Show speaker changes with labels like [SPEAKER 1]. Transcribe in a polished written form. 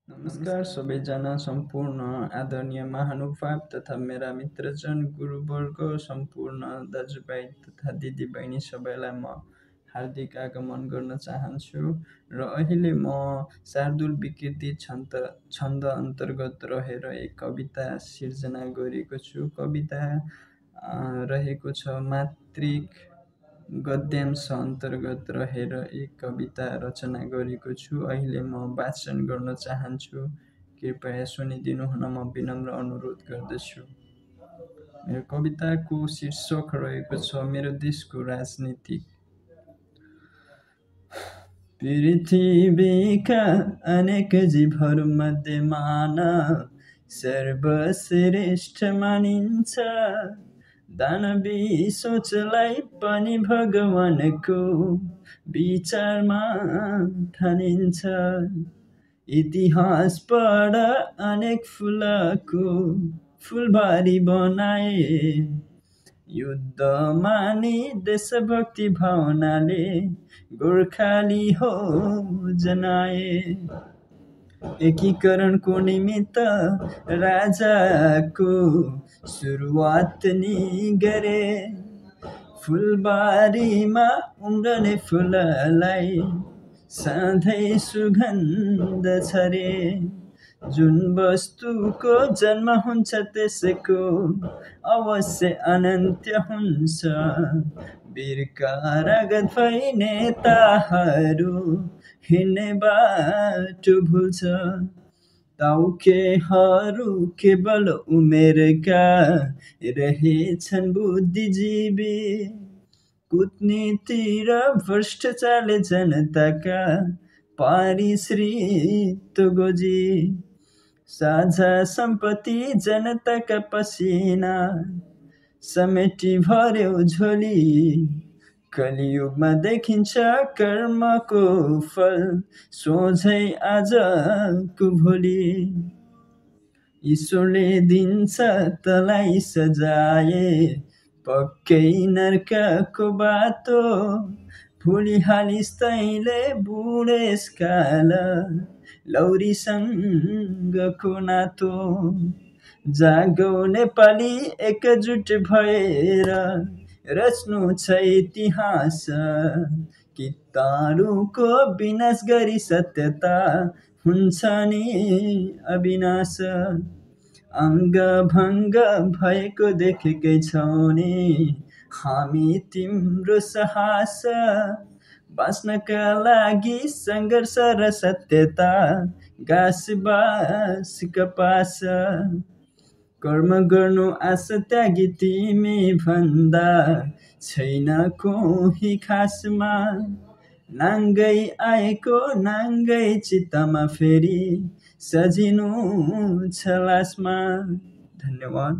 [SPEAKER 1] नमस्कार सबैजना सम्पूर्ण आदरणीय महानुभाव तथा मेरा मित्रजन गुरुवर्ग सम्पूर्ण दाजुभाइ तथा दिदीबहिनी सबैलाई म हार्दिक आगमन गर्न चाहन्छु र अहिले म शार्दूल विकृति छन्द अन्तर्गत रहेर एक कविता सिर्जना गरेको छु। कविता रहेको छ मात्रिक गद्यांश अन्तर्गत रहेर एक कविता रचना गरेको छु। अहिले म वाचन गर्न चाहन्छु, कृपया सुनिदिनु हुन म विनम्र अनुरोध गर्दछु। मेरो कविताको शीर्षक रहेको छ मेरो देशको राजनीति। पृथ्वीका अनेक जीवहरूमध्ये मानव सर्वश्रेष्ठ मानिन्छ। दानवी सोचलाई पनि भगवानको विचारमा ठानिन्छ। इतिहास पढ अनेक फुलको फुलबारी बनाए। युद्धमा नि देशभक्ति भावनाले गोर्खाली हो जनाए। एकीकरणको निमित्त राजाको सुरुवात नि गरे। फुलबारीमा उम्रने फुललाई सधैँ सुगन्ध छरे। जुन वस्तुको जन्म हुन्छ त्यसको अवश्य अनन्त्य हुन्छ। वीरका रगत भई नेताहरू हिँड्ने बाटो भुल्छ। ताउकेहरू केवल उमेरका रहेछन् बुद्धिजीवी। कूटनीति र भ्रष्टाचारले जनताका पारिश्रित गोजी। साझा सम्पत्ति जनताका पसिना समेटी भर्यो झोली। कलियुगमा देखिन्छ कर्मको फल सोझै आजको भोलि। ईश्वरले दिन्छ तलाई सजाय पक्कै नर्कको बाटो। भुलिहालिस् तैँले बुढेसकाल लौरीसँगको नातो। जागौ नेपाली एकजुट भएर रच्नु छ इतिहास। किटाणुको विनाश गरी सत्यता हुन्छ नि अविनाश। अङ्गभङ्ग भएको देखेकै छौ नि हामी तिम्रो साहस। बाँच्नका लागि सङ्घर्ष र सत्यता घाँस बास कपास। कर्म गर्नु आश त्यागी तिमी भन्दा छैन कोही खासमा। नाङ्गै आएको नाङ्गै चित्तमा फेरि सजिनु छ लासमा। धन्यवाद।